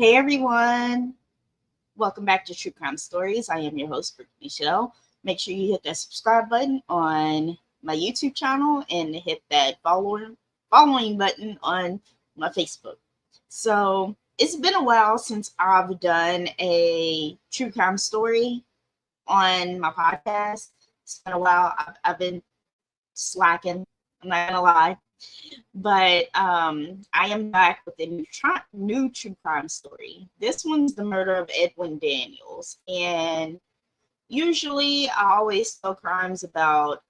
Hey everyone, welcome back to True Crime Stories. I am your host, Michelle. Make sure you hit that subscribe button on my YouTube channel and hit that following button on my Facebook. So it's been a while since I've done a true crime story on my podcast. It's been a while. I've been slacking, I'm not gonna lie. But I am back with a new true crime story. This one's the murder of Edwin Daniels. And usually I always tell crimes about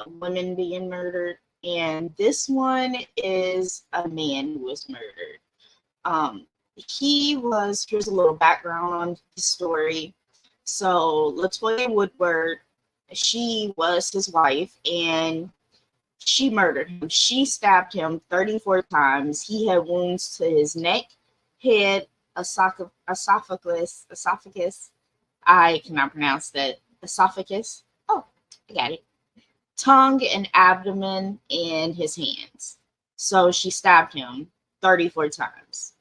women being murdered. And this one is a man who was murdered. Here's a little background on the story. So Latoya Woodward, she was his wife, and she murdered him. She stabbed him 34 times. He had wounds to his neck, head, esophagus. I cannot pronounce that. Esophagus. Oh, I got it. Tongue and abdomen and his hands. So she stabbed him 34 times.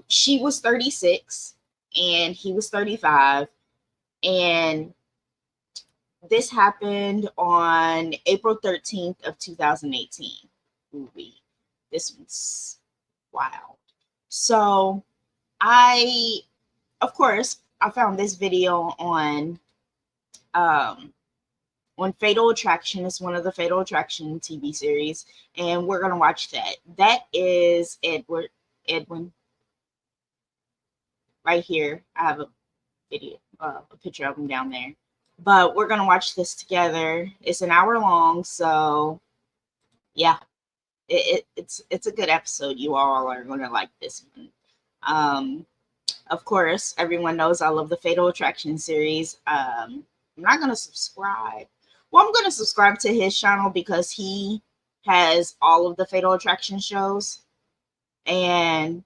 She was 36 and he was 35. And this happened on April 13th of 2018. This one's wild. So I found this video on Fatal Attraction. It's one of the Fatal Attraction TV series, and we're gonna watch that. That is Edwin. Right here, I have a picture of him down there. But we're going to watch this together. It's an hour long, so yeah, it's a good episode. You all are going to like this one. Of course, everyone knows I love the Fatal Attraction series. I'm not going to subscribe. Well, I'm going to subscribe to his channel because he has all of the Fatal Attraction shows. And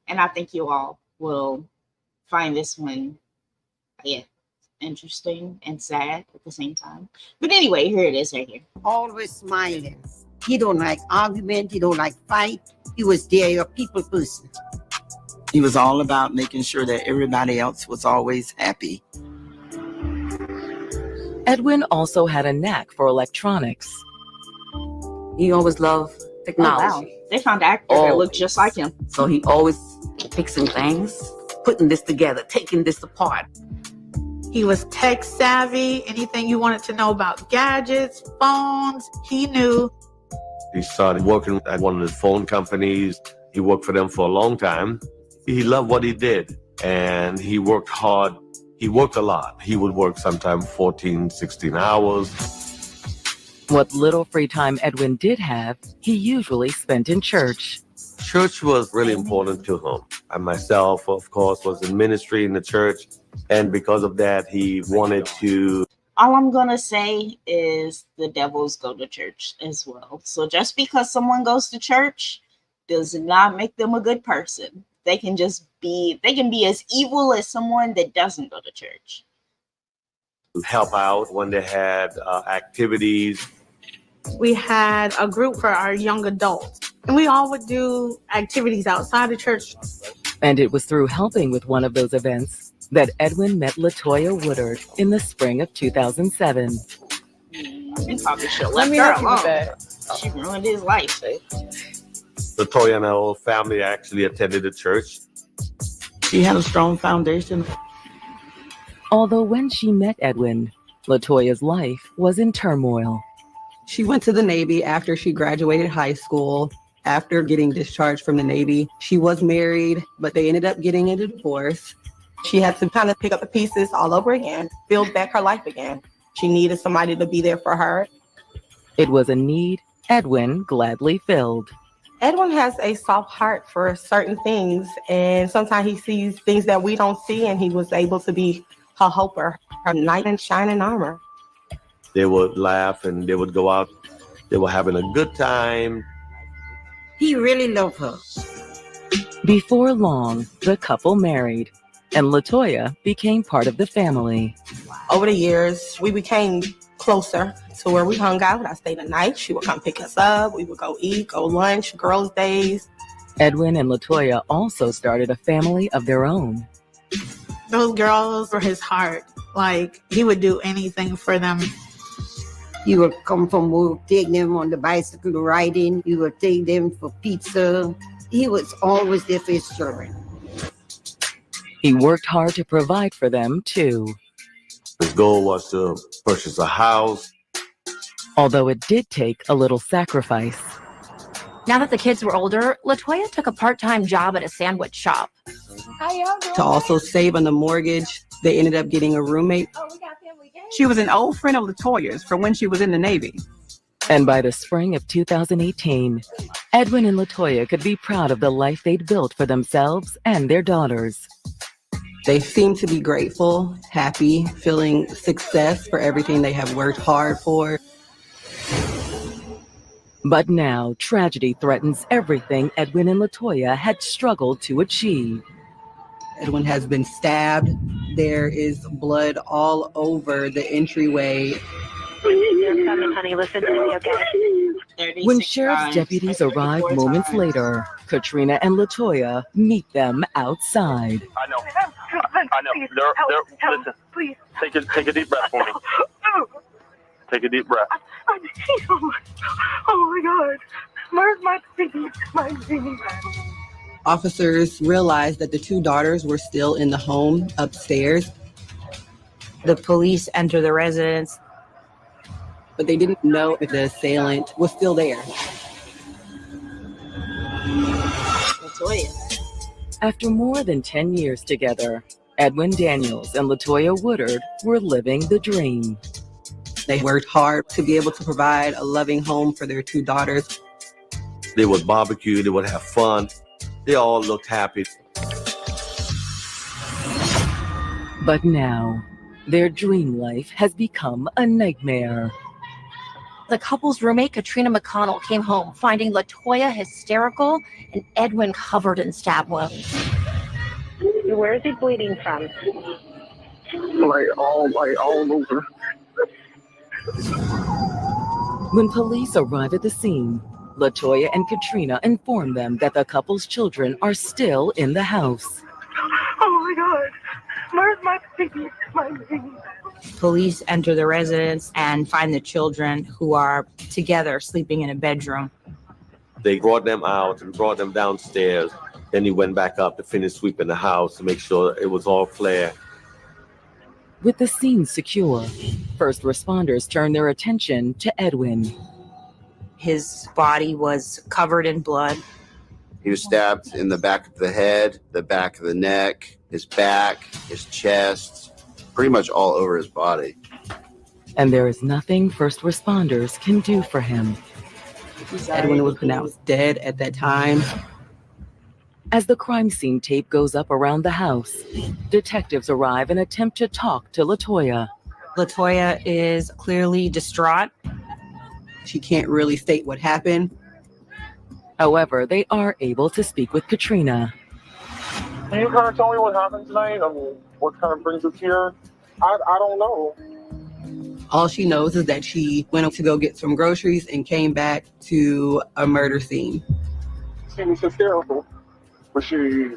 I think you all will find this one interesting and sad at the same time. But anyway, here it is right here. Always smiling. He don't like argument. He don't like fight. He was there, a people person. He was all about making sure that everybody else was always happy. Edwin also had a knack for electronics. He always loved technology. Oh, wow. They found an actor that looked just like him. So he always fixing things, putting this together, taking this apart. He was tech savvy. Anything you wanted to know about gadgets, phones, he knew. He started working at one of the phone companies. He worked for them for a long time. He loved what he did, and he worked hard. He worked a lot. He would work sometimes 14, 16 hours. What little free time Edwin did have, he usually spent in church. Church was really important to him. I myself, of course, was in ministry in the church. And because of that, he wanted to... All I'm going to say is the devils go to church as well. So just because someone goes to church does not make them a good person. They can be as evil as someone that doesn't go to church. Help out when they had activities. We had a group for our young adults, and we all would do activities outside the church. And it was through helping with one of those events that Edwin met Latoya Woodard in the spring of 2007. He probably should have left her alone. She ruined his life. Latoya and her whole family actually attended the church. She had a strong foundation. Although when she met Edwin, Latoya's life was in turmoil. She went to the Navy after she graduated high school. After getting discharged from the Navy, she was married, but they ended up getting a divorce. She had to kind of pick up the pieces all over again, build back her life again. She needed somebody to be there for her. It was a need Edwin gladly filled. Edwin has a soft heart for certain things, and sometimes he sees things that we don't see, and he was able to be her helper, her knight in shining armor. They would laugh and they would go out. They were having a good time. He really loved her. Before long, the couple married, and Latoya became part of the family. Over the years, we became closer to where we hung out. I stayed the night. She would come pick us up. We would go eat, go lunch, girls' days. Edwin and LaToya also started a family of their own. Those girls were his heart. Like, he would do anything for them. He would come from work, take them on the bicycle riding. He would take them for pizza. He was always there for his children. He worked hard to provide for them, too. His goal was to purchase a house. Although it did take a little sacrifice. Now that the kids were older, LaToya took a part-time job at a sandwich shop. To also save on the mortgage, they ended up getting a roommate. She was an old friend of LaToya's from when she was in the Navy. And by the spring of 2018, Edwin and LaToya could be proud of the life they'd built for themselves and their daughters. They seem to be grateful, happy, feeling success for everything they have worked hard for. But now tragedy threatens everything Edwin and LaToya had struggled to achieve. Edwin has been stabbed. There is blood all over the entryway. Honey, listen to me, okay? When sheriff's deputies arrive moments later, Katrina and LaToya meet them outside. I know. Listen, please. Take a deep breath for me. Take a deep breath. Oh my God. Where's my baby? Officers realized that the two daughters were still in the home upstairs. The police enter the residence. But they didn't know if the assailant was still there. LaToya. After more than 10 years together, Edwin Daniels and LaToya Woodard were living the dream. They worked hard to be able to provide a loving home for their two daughters. They would barbecue, they would have fun. They all looked happy. But now, their dream life has become a nightmare. The couple's roommate, Katrina McConnell, came home finding LaToya hysterical and Edwin covered in stab wounds. Where is he bleeding from? All over. When police arrive at the scene, LaToya and Katrina inform them that the couple's children are still in the house. Oh my God. Where's my baby? Police enter the residence and find the children who are together sleeping in a bedroom. They brought them out and brought them downstairs. Then he went back up to finish sweeping the house to make sure it was all clear. With the scene secure, first responders turned their attention to Edwin. His body was covered in blood. He was stabbed in the back of the head, the back of the neck, his back, his chest, pretty much all over his body. And there is nothing first responders can do for him. Edwin was pronounced dead at that time. As the crime scene tape goes up around the house, detectives arrive and attempt to talk to LaToya. LaToya is clearly distraught. She can't really state what happened. However, they are able to speak with Katrina. Can you kind of tell me what happened tonight? I mean, what kind of brings us here? I don't know. All she knows is that she went up to go get some groceries and came back to a murder scene. She was hysterical. Was she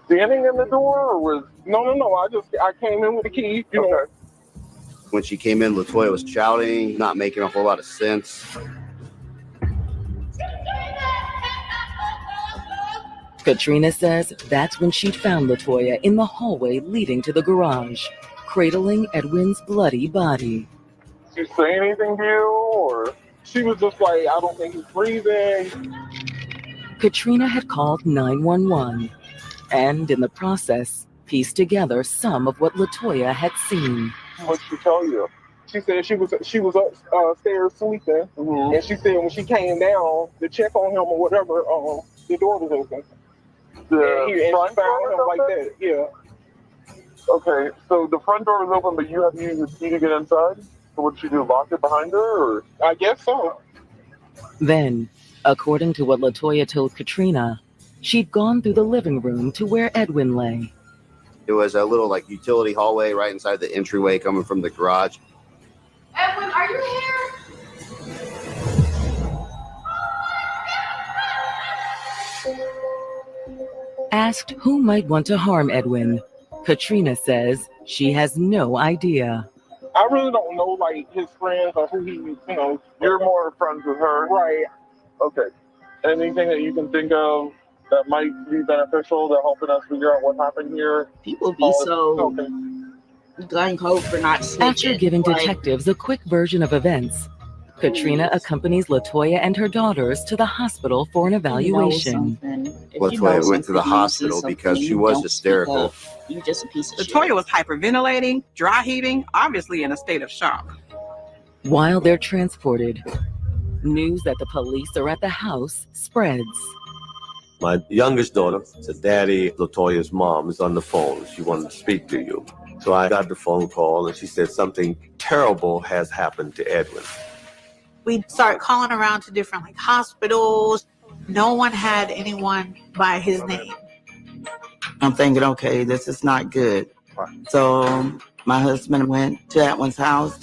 standing in the door or was... No. I came in with the key, you know. When she came in, LaToya was shouting, not making a whole lot of sense. Katrina says that's when she'd found LaToya in the hallway leading to the garage, cradling Edwin's bloody body. Did she say anything to you, or she was just like, I don't think he's breathing? Katrina had called 911 and, in the process, pieced together some of what LaToya had seen. What did she tell you? She said she was upstairs sleeping, and she said when she came down to check on him or whatever, the door was open. The front door was open? Like that, yeah. Okay, so the front door was open, but you had to use the key to get inside? So what did she do, lock it behind her, or? I guess so. Then, according to what LaToya told Katrina, she'd gone through the living room to where Edwin lay. It was a little utility hallway right inside the entryway coming from the garage. Edwin, are you here? Asked who might want to harm Edwin, Katrina says she has no idea. I really don't know, like, his friends or who he, You're more friends with her. Right. Okay. Anything that you can think of that might be beneficial to helping us figure out what happened here? People be so gung-ho for not snitching. After giving detectives a quick version of events, Katrina accompanies LaToya and her daughters to the hospital for an evaluation. LaToya went to the hospital because she was hysterical. You just a piece of shit. LaToya was hyperventilating, dry heaving, obviously in a state of shock. While they're transported, news that the police are at the house spreads. My youngest daughter said, Daddy, LaToya's mom is on the phone. She wanted to speak to you. So I got the phone call and she said something terrible has happened to Edwin. We started calling around to different hospitals. No one had anyone by his name. I'm thinking, okay, this is not good. So my husband went to Edwin's house.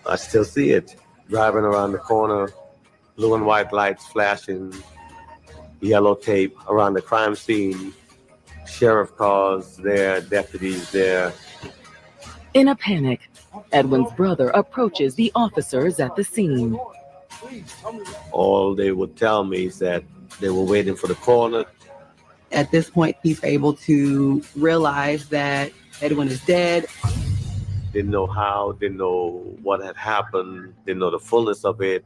I still see it. Driving around the corner, blue and white lights flashing, yellow tape around the crime scene, sheriff cars there, deputies there. In a panic, Edwin's brother approaches the officers at the scene. All they would tell me is that they were waiting for the coroner. At this point, he's able to realize that Edwin is dead. Didn't know how, didn't know what had happened, didn't know the fullness of it.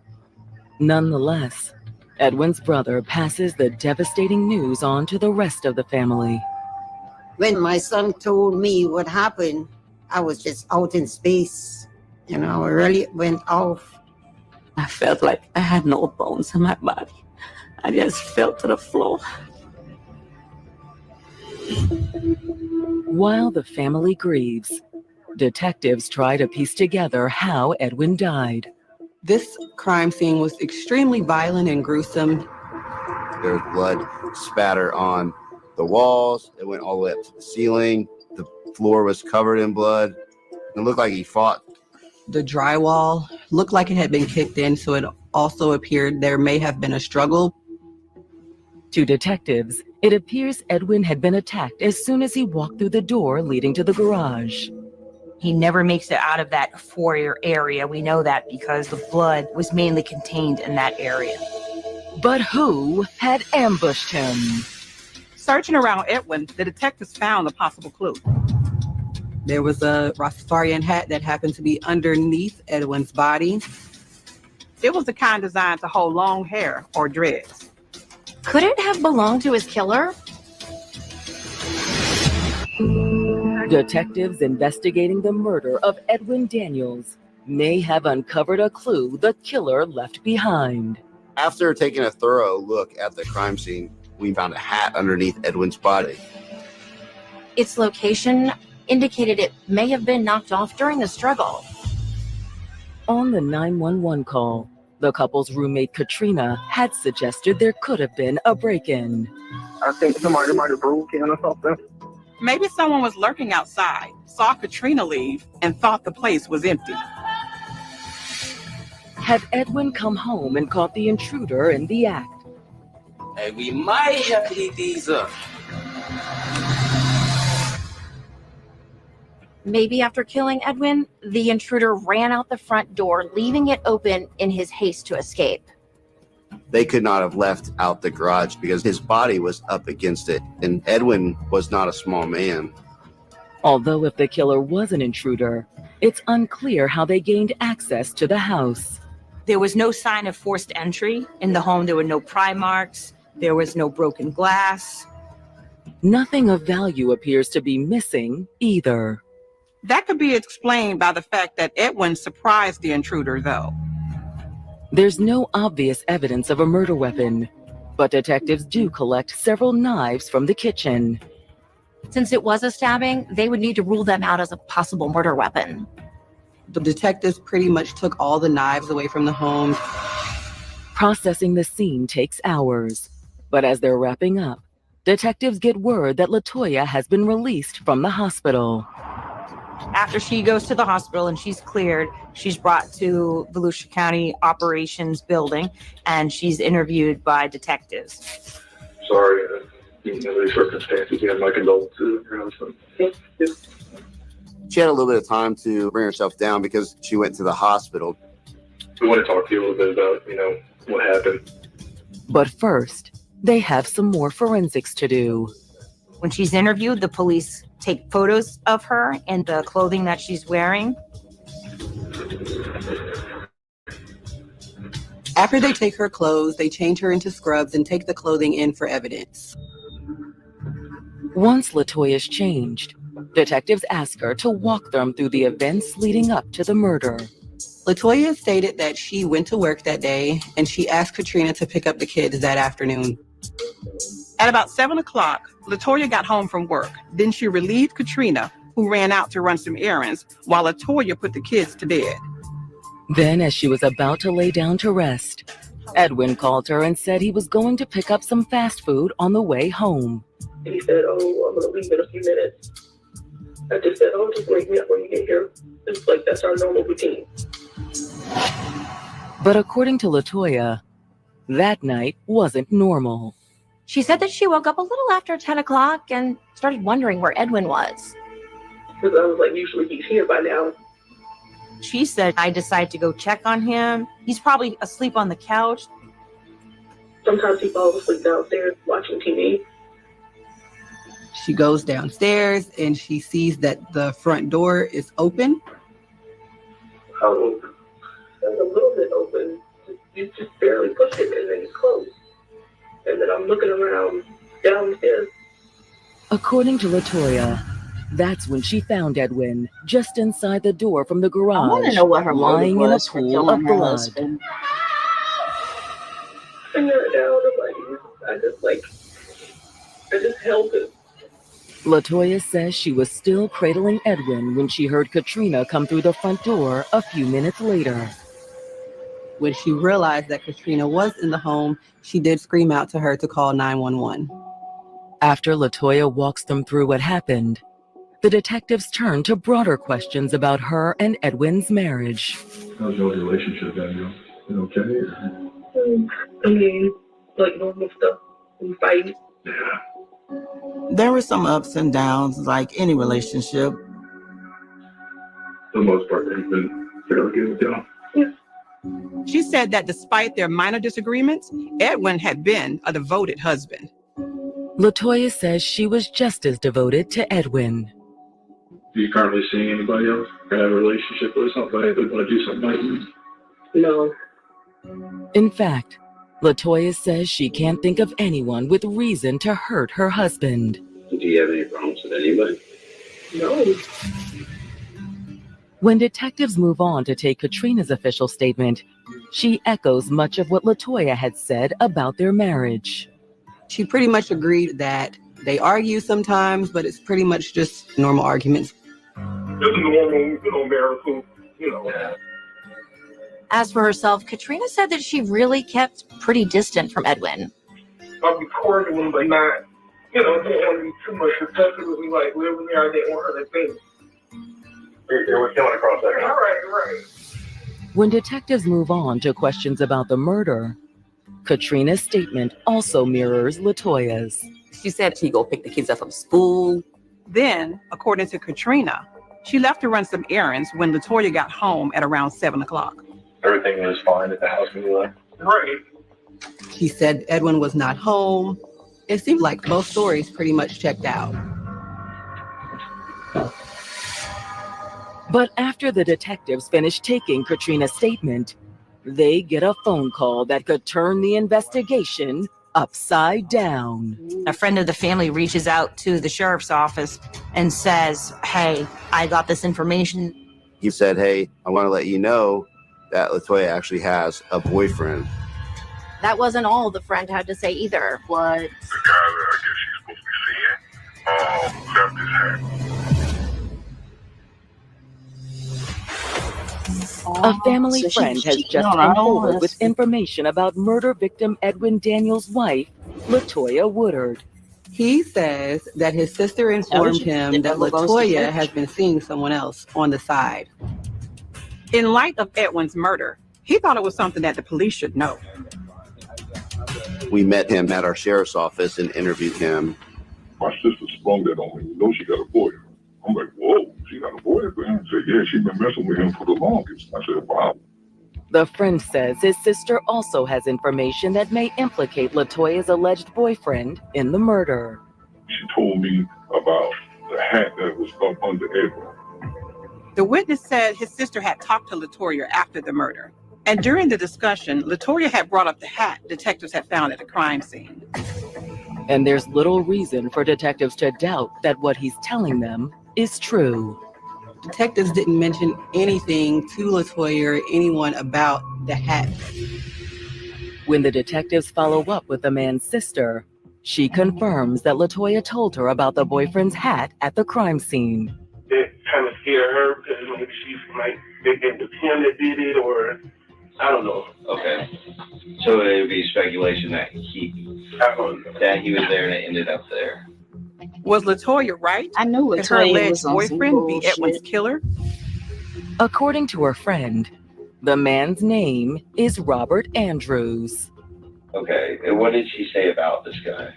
Nonetheless, Edwin's brother passes the devastating news on to the rest of the family. When my son told me what happened, I was just out in space. I really went off. I felt like I had no bones in my body. I just fell to the floor. While the family grieves, detectives try to piece together how Edwin died. This crime scene was extremely violent and gruesome. There was blood spatter on the walls. It went all the way up to the ceiling. The floor was covered in blood. It looked like he fought. The drywall looked like it had been kicked in, so it also appeared there may have been a struggle. To detectives, it appears Edwin had been attacked as soon as he walked through the door leading to the garage. He never makes it out of that foyer area. We know that because the blood was mainly contained in that area. But who had ambushed him? Searching around Edwin, the detectives found a possible clue. There was a Rastafarian hat that happened to be underneath Edwin's body. It was the kind designed to hold long hair or dreads. Could it have belonged to his killer? Detectives investigating the murder of Edwin Daniels may have uncovered a clue the killer left behind. After taking a thorough look at the crime scene, we found a hat underneath Edwin's body. Its location indicated it may have been knocked off during the struggle. On the 911 call, the couple's roommate Katrina had suggested there could have been a break-in. I think somebody might have broke in or something. Maybe someone was lurking outside, saw Katrina leave, and thought the place was empty. Had Edwin come home and caught the intruder in the act? Hey, we might have to heat these up. Maybe after killing Edwin, the intruder ran out the front door, leaving it open in his haste to escape. They could not have left out the garage because his body was up against it, and Edwin was not a small man. Although if the killer was an intruder, it's unclear how they gained access to the house. There was no sign of forced entry in the home. There were no pry marks. There was no broken glass. Nothing of value appears to be missing either. That could be explained by the fact that Edwin surprised the intruder, though. There's no obvious evidence of a murder weapon, but detectives do collect several knives from the kitchen. Since it was a stabbing, they would need to rule them out as a possible murder weapon. The detectives pretty much took all the knives away from the home. Processing the scene takes hours, but as they're wrapping up, detectives get word that LaToya has been released from the hospital. After she goes to the hospital and she's cleared, she's brought to Volusia County Operations Building and she's interviewed by detectives. sorry in these circumstances. Again, my condolences to your husband. She had a little bit of time to bring herself down because she went to the hospital. We want to talk to you a little bit about, what happened. But first, they have some more forensics to do. When she's interviewed, the police take photos of her and the clothing that she's wearing. After they take her clothes, they change her into scrubs and take the clothing in for evidence. Once LaToya's changed, detectives ask her to walk them through the events leading up to the murder. LaToya stated that she went to work that day and she asked Katrina to pick up the kids that afternoon. At about 7 o'clock, LaToya got home from work. Then she relieved Katrina, who ran out to run some errands, while LaToya put the kids to bed. Then, as she was about to lay down to rest, Edwin called her and said he was going to pick up some fast food on the way home. He said, I'm going to leave in a few minutes. I just said, just wake me up when you get here. It's like, that's our normal routine. But according to LaToya, that night wasn't normal. She said that she woke up a little after 10 o'clock and started wondering where Edwin was. Because I was like, usually he's here by now. She said, I decided to go check on him. He's probably asleep on the couch. Sometimes he falls asleep downstairs watching TV. She goes downstairs and she sees that the front door is open. How open? It's a little bit open. You just barely push it and then it's closed. And then I'm looking around downstairs. According to LaToya, that's when she found Edwin just inside the door from the garage, I want to know what her lying motive in a was for pool killing of her blood. husband. I knelt down and I just held it. LaToya says she was still cradling Edwin when she heard Katrina come through the front door a few minutes later. When she realized that Katrina was in the home, she did scream out to her to call 911. After LaToya walks them through what happened, the detectives turn to broader questions about her and Edwin's marriage. How's your relationship, Daniel? You okay? I mean, like normal stuff. We fight. Yeah. There were some ups and downs, like any relationship. For the most part, he's been fairly good with y'all. Yeah. She said that despite their minor disagreements, Edwin had been a devoted husband. LaToya says she was just as devoted to Edwin. Do you currently see anybody else have a relationship with somebody that want to do something like this? No. In fact, LaToya says she can't think of anyone with reason to hurt her husband. Do you have any problems with anybody? No. When detectives move on to take Katrina's official statement, she echoes much of what LaToya had said about their marriage. She pretty much agreed that they argue sometimes, but it's pretty much just normal arguments. It's a normal, marital, As for herself, Katrina said that she really kept pretty distant from Edwin. I'll be cordial, but not, didn't want to be too much protective with me, like living there. I didn't want her to think. We're coming across that. All right. When detectives move on to questions about the murder, Katrina's statement also mirrors LaToya's. She said she'd go pick the kids up from school. Then, according to Katrina, she left to run some errands when LaToya got home at around 7 o'clock. Everything was fine at the house when you left. Right. She said Edwin was not home. It seemed like both stories pretty much checked out. But after the detectives finish taking Katrina's statement, they get a phone call that could turn the investigation upside down. A friend of the family reaches out to the sheriff's office and says, hey, I got this information. He said, hey, I want to let you know that LaToya actually has a boyfriend. That wasn't all the friend had to say either. What? The guy that I guess she's supposed to be seeing left his hand. A family friend has just come forward with information about murder victim Edwin Daniels' wife, LaToya Woodard. He says that his sister informed him that LaToya has been seeing someone else on the side. In light of Edwin's murder, he thought it was something that the police should know. We met him at our sheriff's office and interviewed him. My sister sprung that on me. You know she got a boyfriend. I'm like, whoa, she got a boyfriend? She said, yeah, she been messing with him for the longest. I said, wow. The friend says his sister also has information that may implicate LaToya's alleged boyfriend in the murder. She told me about the hat that was up under Edwin. The witness said his sister had talked to LaToya after the murder. And during the discussion, LaToya had brought up the hat detectives had found at the crime scene. And there's little reason for detectives to doubt that what he's telling them is true. Detectives didn't mention anything to LaToya or anyone about the hat. When the detectives follow up with the man's sister, she confirms that LaToya told her about the boyfriend's hat at the crime scene. It kind of scared her because maybe she's like thinking it was him that did it, or I don't know. Okay. So it would be speculation that he was there and it ended up there. Was LaToya right? I knew Could her LaToya alleged was on some boyfriend be bullshit. Edwin's killer? According to her friend, the man's name is Robert Andrews. Okay. And what did she say about this guy?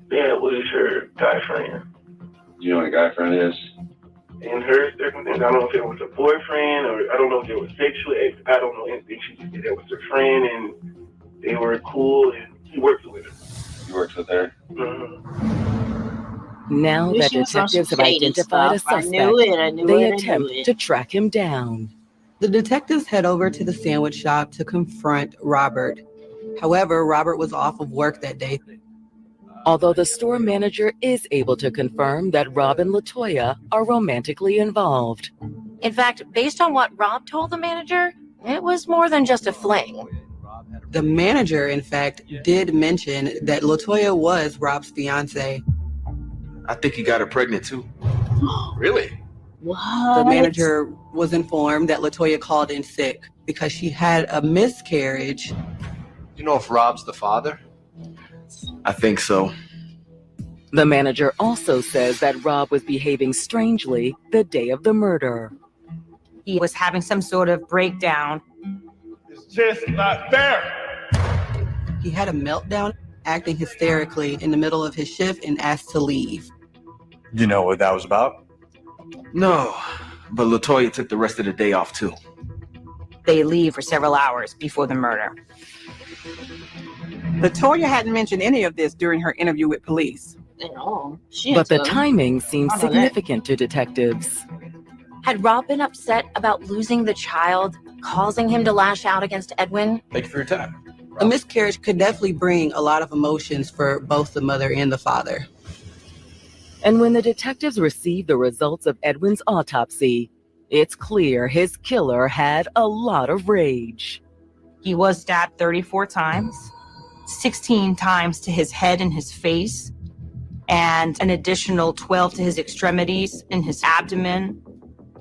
That was her guy friend. Do you know what a guy friend is? In her circumstance, I don't know if it was a boyfriend or I don't know if it was sexual. I don't know anything. She just said that was her friend and they were cool and he worked with her. He works with her? Mm-hmm. Now that She was on detectives some have shady identified a stuff. I suspect, knew it, I knew they it, I knew attempt it. to track him down. The detectives head over to the sandwich shop to confront Robert. However, Robert was off of work that day. Although the store manager is able to confirm that Rob and LaToya are romantically involved. In fact, based on what Rob told the manager, it was more than just a fling. The manager, in fact, did mention that LaToya was Rob's fiance. I think he got her pregnant too. Really? What? The manager was informed that LaToya called in sick because she had a miscarriage. You know if Rob's the father? I think so. The manager also says that Rob was behaving strangely the day of the murder. He was having some sort of breakdown. It's just not fair. He had a meltdown, acting hysterically in the middle of his shift and asked to leave. You know what that was about? No, but LaToya took the rest of the day off too. They leave for several hours before the murder. LaToya hadn't mentioned any of this during her interview with police. At all. But the timing seems I know that. significant to detectives. Had Rob been upset about losing the child, causing him to lash out against Edwin? Thank you for your time. A miscarriage could definitely bring a lot of emotions for both the mother and the father. And when the detectives received the results of Edwin's autopsy, it's clear his killer had a lot of rage. He was stabbed 34 times, 16 times to his head and his face, and an additional 12 to his extremities and his abdomen.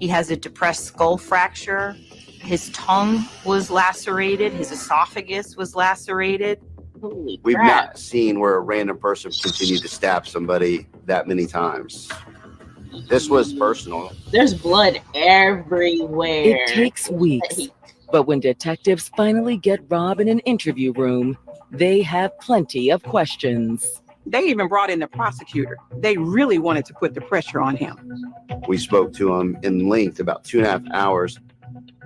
He has a depressed skull fracture. His tongue was lacerated. His esophagus was lacerated. Holy We've crap. not seen where a random person continued to stab somebody that many times. This was personal. There's blood everywhere. It takes weeks, but when detectives finally get Rob in an interview room, they have plenty of questions. They even brought in the prosecutor. They really wanted to put the pressure on him. We spoke to him in length, about 2.5 hours.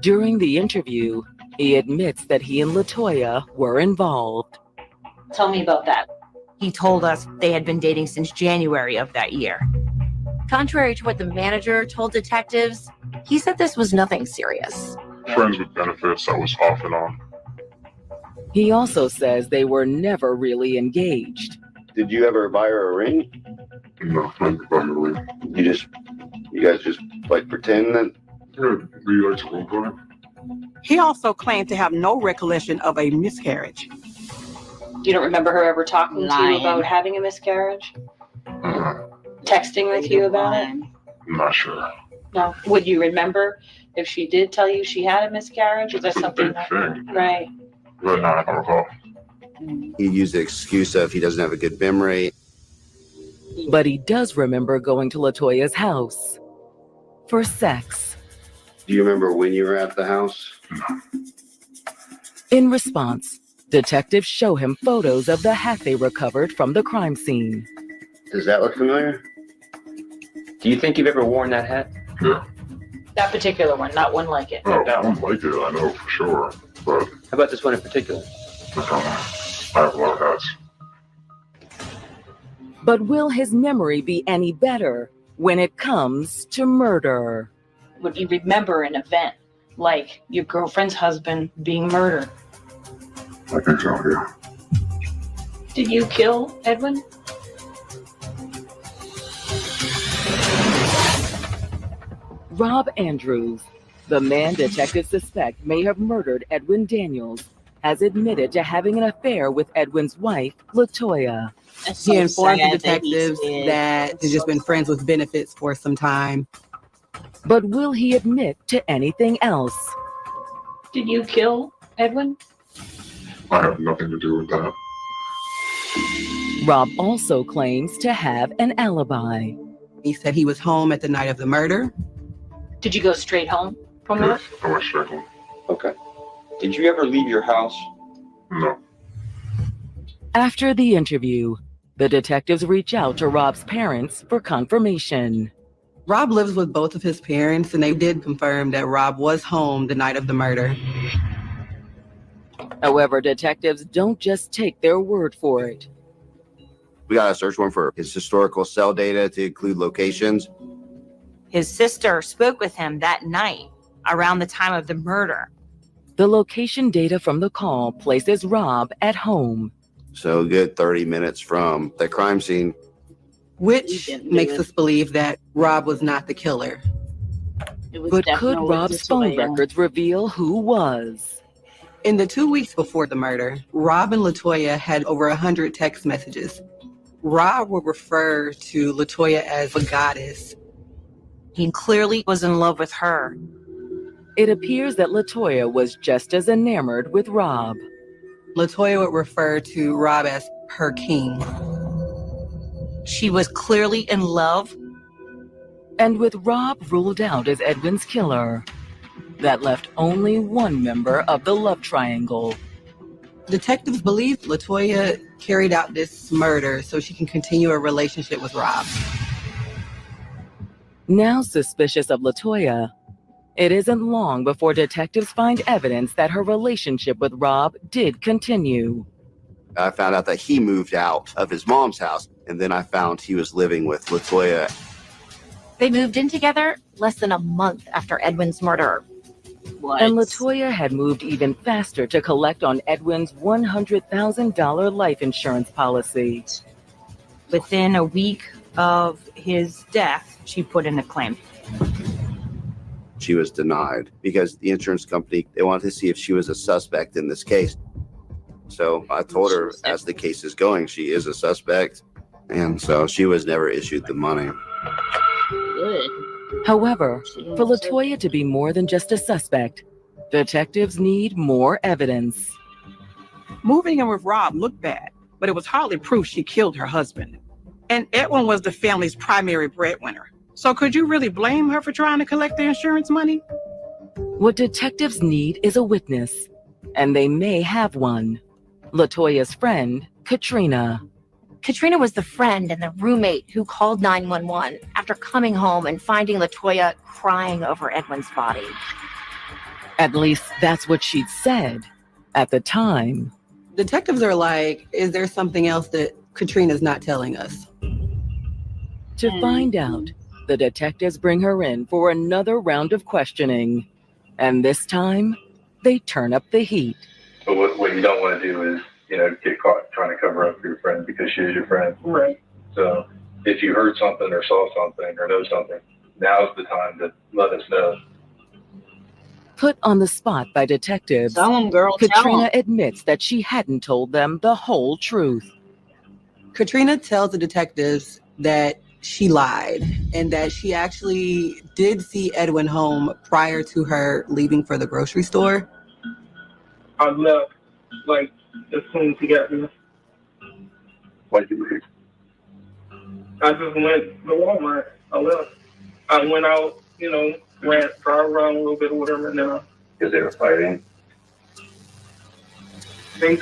During the interview, he admits that he and LaToya were involved. Tell me about that. He told us they had been dating since January of that year. Contrary to what the manager told detectives, he said this was nothing serious. Friends with benefits, I was off and on. He also says they were never really engaged. Did you ever buy her a ring? No, I never bought her a ring. You guys just like pretend that? Yeah, we like to one point. He also claimed to have no recollection of a miscarriage. You don't remember her ever talking to Lying. you about having a miscarriage? Texting with you about it? I'm not sure. No. Would you remember if she did tell you she had a miscarriage? Is that It's a something big that, thing. right? But no, I don't recall. He used the excuse of he doesn't have a good memory. But he does remember going to LaToya's house for sex. Do you remember when you were at the house? In response, Detectives show him photos of the hat they recovered from the crime scene. Does that look familiar? Do you think you've ever worn that hat? Yeah. That particular one, not one like it. Oh, I don't like it, I know for sure. But How about this one in particular? I have a lot of hats. But will his memory be any better when it comes to murder? Would you remember an event like your girlfriend's husband being murdered? I think so, yeah. Did you kill Edwin? Rob Andrews, the man detectives suspect may have murdered Edwin Daniels, has admitted to having an affair with Edwin's wife, LaToya. He informed the detectives that he's just been friends with benefits for some time. But will he admit to anything else? Did you kill Edwin? I have nothing to do with that. Rob also claims to have an alibi. He said he was home at the night of the murder. Did you go straight home from work? Yes, I went straight home. Okay. Did you ever leave your house? No. After the interview, the detectives reach out to Rob's parents for confirmation. Rob lives with both of his parents, and they did confirm that Rob was home the night of the murder. However, detectives don't just take their word for it. We got a search warrant for his historical cell data to include locations. His sister spoke with him that night around the time of the murder. The location data from the call places Rob at home. So a good 30 minutes from the crime scene. Which makes us believe that Rob was not the killer. But could Rob's phone records reveal who was? In the 2 weeks before the murder, Rob and LaToya had over 100 text messages. Rob would refer to LaToya as a goddess. He clearly was in love with her. It appears that LaToya was just as enamored with Rob. LaToya would refer to Rob as her king. She was clearly in love. And with Rob ruled out as Edwin's killer, that left only one member of the love triangle. Detectives believe LaToya carried out this murder so she can continue a relationship with Rob. Now suspicious of LaToya, it isn't long before detectives find evidence that her relationship with Rob did continue. I found out that he moved out of his mom's house, and then I found he was living with LaToya. They moved in together less than a month after Edwin's murder. What? And LaToya had moved even faster to collect on Edwin's $100,000 life insurance policy. Within a week of his death, she put in a claim. She was denied because the insurance company, they wanted to see if she was a suspect in this case. So I told her, as the case is going, she is a suspect. And so she was never issued the money. Good. However, for LaToya to be more than just a suspect, detectives need more evidence. Moving in with Rob looked bad, but it was hardly proof she killed her husband. And Edwin was the family's primary breadwinner. So could you really blame her for trying to collect the insurance money? What detectives need is a witness, and they may have one. LaToya's friend, Katrina. Katrina was the friend and the roommate who called 911 after coming home and finding LaToya crying over Edwin's body. At least that's what she'd said at the time. Detectives are like, is there something else that Katrina's not telling us? To find out, the detectives bring her in for another round of questioning. And this time, they turn up the heat. But what you don't want to do is, get caught trying to cover up for your friend because she is your friend. Right. So if you heard something or saw something or know something, now's the time to let us know. Put on the spot by detectives, Tell 'em, girl, tell Katrina 'em. admits that she hadn't told them the whole truth. Katrina tells the detectives that she lied and that she actually did see Edwin home prior to her leaving for the grocery store. I left, as soon as he got there. Why'd you leave? I just went to Walmart. I left. I went out, drive around a little bit or whatever, and then Because they were fighting. They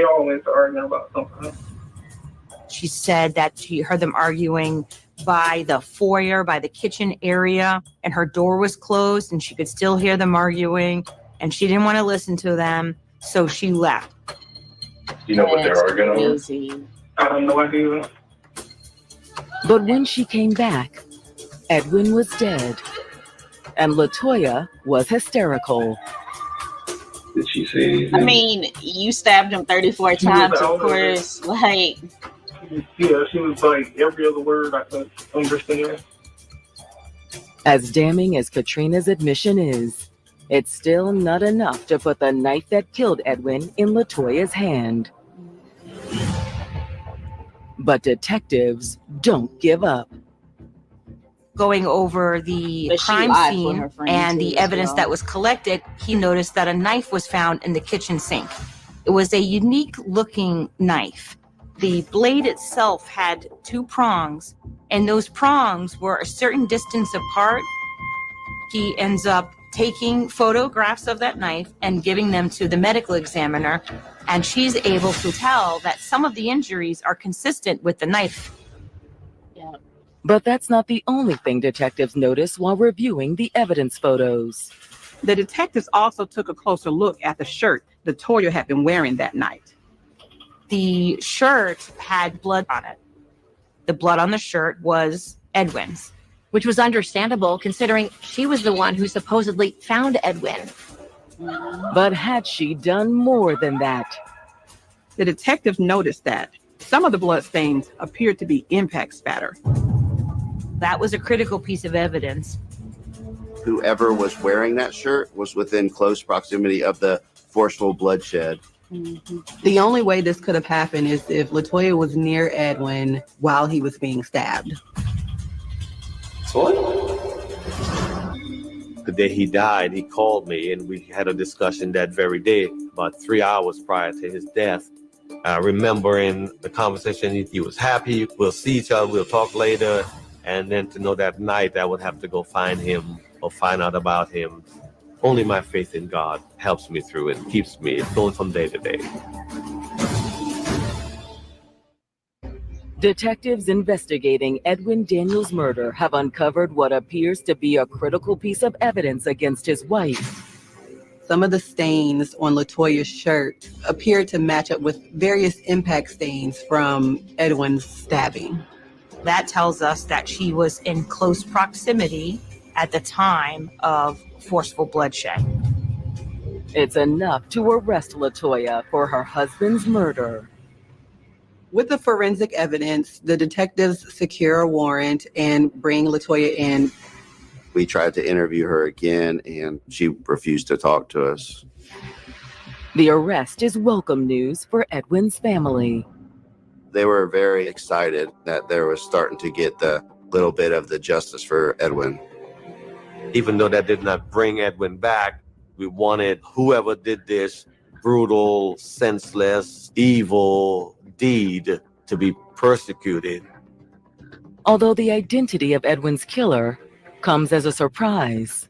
all went to arguing about something. She said that she heard them arguing by the foyer, by the kitchen area, and her door was closed and she could still hear them arguing, and she didn't want to listen to them, so she left. You know what they're arguing over? Crazy. I have no idea. But when she came back, Edwin was dead, and LaToya was hysterical. Did she say anything? I mean, you stabbed him 34 times, of course. Like, yeah, she was like every other word I could understand. As damning as Katrina's admission is, it's still not enough to put the knife that killed Edwin in LaToya's hand. But detectives don't give up. Going over the But she crime lied for scene her friend and too, the as evidence well. that was collected, he noticed that a knife was found in the kitchen sink. It was a unique looking knife. The blade itself had 2 prongs, and those prongs were a certain distance apart. He ends up taking photographs of that knife and giving them to the medical examiner, and she's able to tell that some of the injuries are consistent with the knife. yeah. But that's not the only thing detectives notice while reviewing the evidence photos. The detectives also took a closer look at the shirt LaToya had been wearing that night. The shirt had blood on it. The blood on the shirt was Edwin's. Which was understandable considering she was the one who supposedly found Edwin. But had she done more than that? The detectives noticed that some of the blood stains appeared to be impact spatter. That was a critical piece of evidence. Whoever was wearing that shirt was within close proximity of the forceful bloodshed. The only way this could have happened is if LaToya was near Edwin while he was being stabbed. The day he died, he called me and we had a discussion that very day, about 3 hours prior to his death. I remember in the conversation, he was happy, we'll see each other, we'll talk later. And then to know that night I would have to go find him or find out about him. Only my faith in God helps me through it, keeps me going from day to day. Detectives investigating Edwin Daniels' murder have uncovered what appears to be a critical piece of evidence against his wife. Some of the stains on LaToya's shirt appeared to match up with various impact stains from Edwin's stabbing. That tells us that she was in close proximity at the time of forceful bloodshed. It's enough to arrest LaToya for her husband's murder. With the forensic evidence, the detectives secure a warrant and bring LaToya in. We tried to interview her again and she refused to talk to us. The arrest is welcome news for Edwin's family. They were very excited that there was starting to get the little bit of the justice for Edwin. Even though that did not bring Edwin back, we wanted whoever did this brutal, senseless, evil deed to be persecuted. Although the identity of Edwin's killer comes as a surprise.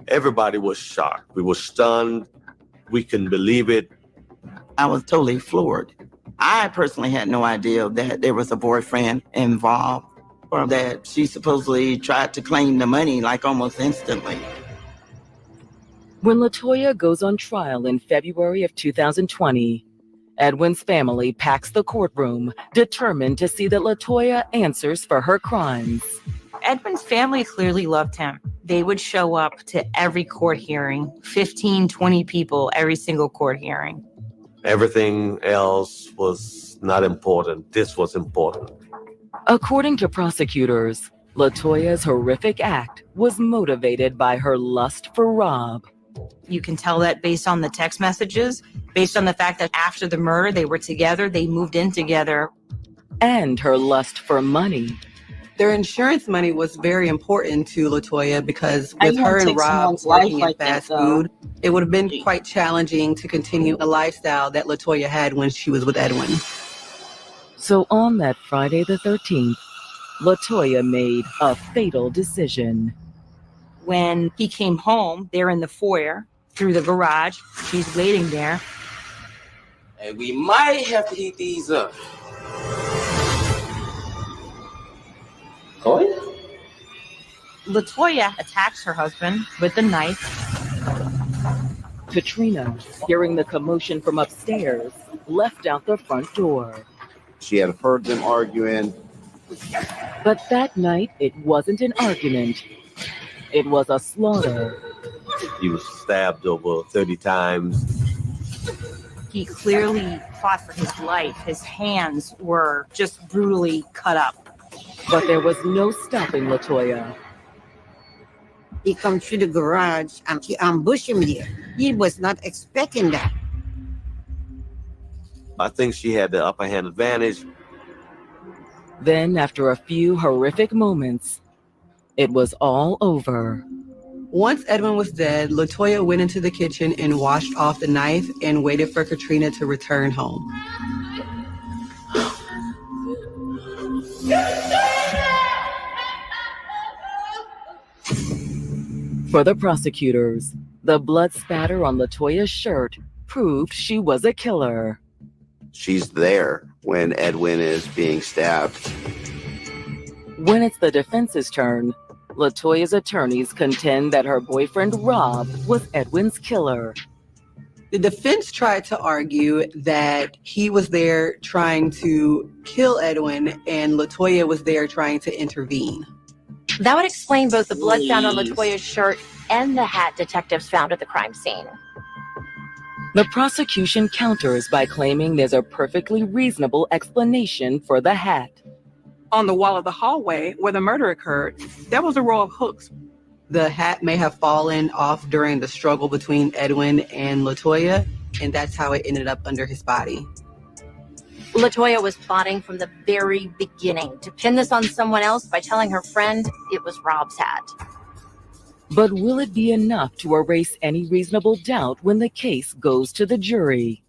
Everybody was shocked. We were stunned. We couldn't believe it. I was totally floored. I personally had no idea that there was a boyfriend involved or that she supposedly tried to claim the money like almost instantly. When LaToya goes on trial in February of 2020, Edwin's family packs the courtroom, determined to see that LaToya answers for her crimes. Edwin's family clearly loved him. They would show up to every court hearing, 15, 20 people, every single court hearing. Everything else was not important. This was important. According to prosecutors, LaToya's horrific act was motivated by her lust for Rob. You can tell that based on the text messages, based on the fact that after the murder, they were together, they moved in together. And her lust for money. Their insurance money was very important to LaToya because with her and Rob working in fast food, it would have been quite challenging to continue a lifestyle that LaToya had when she was with Edwin. So on that Friday the 13th, LaToya made a fatal decision. When he came home, they're in the foyer. through the garage. She's waiting there. And we might have to heat these up. Go ahead. Latoya attacks her husband with a knife. Katrina, hearing the commotion from upstairs, left out the front door. She had heard them arguing. But that night, it wasn't an argument. It was a slaughter. He was stabbed over 30 times. He clearly fought for his life. His hands were just brutally cut up. But there was no stopping Latoya. He come through the garage and he ambushed him there. He was not expecting that. I think she had the upper hand advantage. Then, after a few horrific moments, it was all over. Once Edwin was dead, Latoya went into the kitchen and washed off the knife and waited for Katrina to return home. For the prosecutors, the blood spatter on Latoya's shirt proved she was a killer. She's there when Edwin is being stabbed. When it's the defense's turn, Latoya's attorneys contend that her boyfriend Rob was Edwin's killer. The defense tried to argue that he was there trying to kill Edwin and Latoya was there trying to intervene. That would explain both the blood found on Latoya's shirt and the hat detectives found at the crime scene. The prosecution counters by claiming there's a perfectly reasonable explanation for the hat. On the wall of the hallway where the murder occurred, there was a row of hooks. The hat may have fallen off during the struggle between Edwin and Latoya, and that's how it ended up under his body. Latoya was plotting from the very beginning to pin this on someone else by telling her friend it was Rob's hat. But will it be enough to erase any reasonable doubt when the case goes to the jury?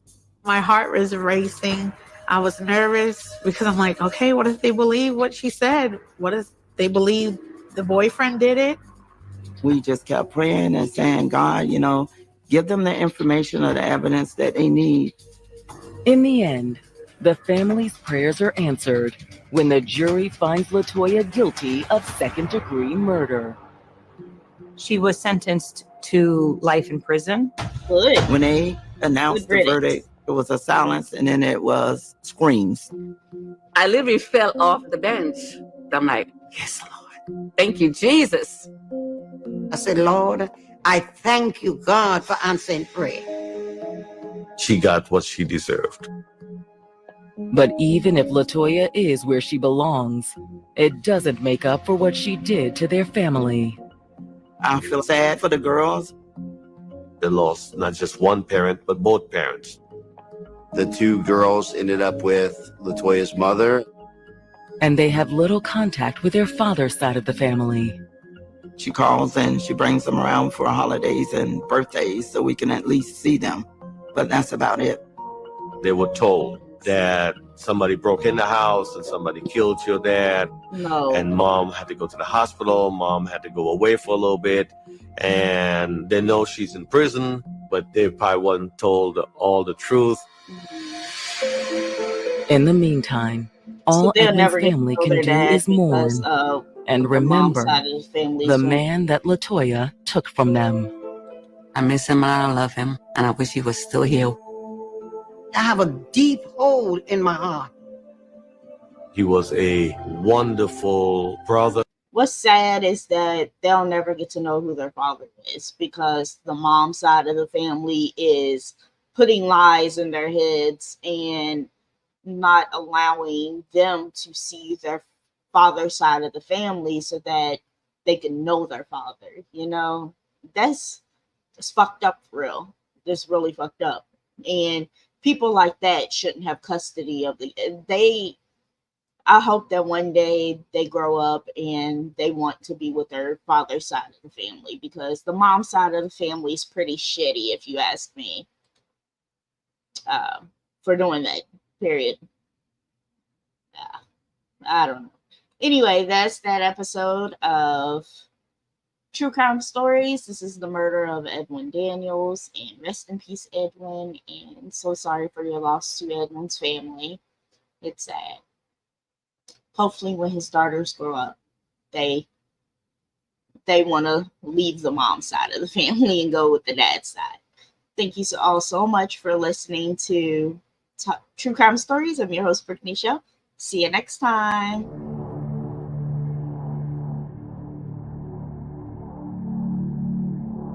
My heart was racing. I was nervous because I'm like, okay, what if they believe what she said? What if they believe the boyfriend did it? We just kept praying and saying, God, give them the information or the evidence that they need. In the end, the family's prayers are answered when the jury finds Latoya guilty of second-degree murder. She was sentenced to life in prison. Good. When they announced the verdict, it was a silence and then it was screams. I literally fell off the bench. I'm like, yes, Lord. Thank you, Jesus. I said, Lord, I thank you, God, for answering prayer. She got what she deserved. But even if Latoya is where she belongs, it doesn't make up for what she did to their family. I feel sad for the girls. They lost not just one parent, but both parents. The two girls ended up with Latoya's mother. And they have little contact with their father's side of the family. She calls and she brings them around for holidays and birthdays so we can at least see them. But that's about it. They were told that somebody broke in the house and somebody killed your dad. No. And mom had to go to the hospital. Mom had to go away for a little bit. And they know she's in prison, but they probably wasn't told all the truth. In the meantime, all Edwin's family can do is mourn and remember the man that Latoya took from them. I miss him and I love him, and I wish he was still here. I have a deep hole in my heart. He was a wonderful brother. What's sad is that they'll never get to know who their father is because the mom side of the family is putting lies in their heads and not allowing them to see their father's side of the family so that they can know their father. That's fucked up for real. That's really fucked up. And people like that shouldn't have custody of I hope that one day they grow up and they want to be with their father's side of the family because the mom side of the family is pretty shitty, if you ask me, for doing that, period. I don't know. Anyway, that's that episode of True Crime Stories. This is the murder of Edwin Daniels, and rest in peace, Edwin. And so sorry for your loss to Edwin's family. It's sad. Hopefully, when his daughters grow up, they want to leave the mom side of the family and go with the dad side. Thank you all so much for listening to True Crime Stories. I'm your host, Brittany Show. See you next time.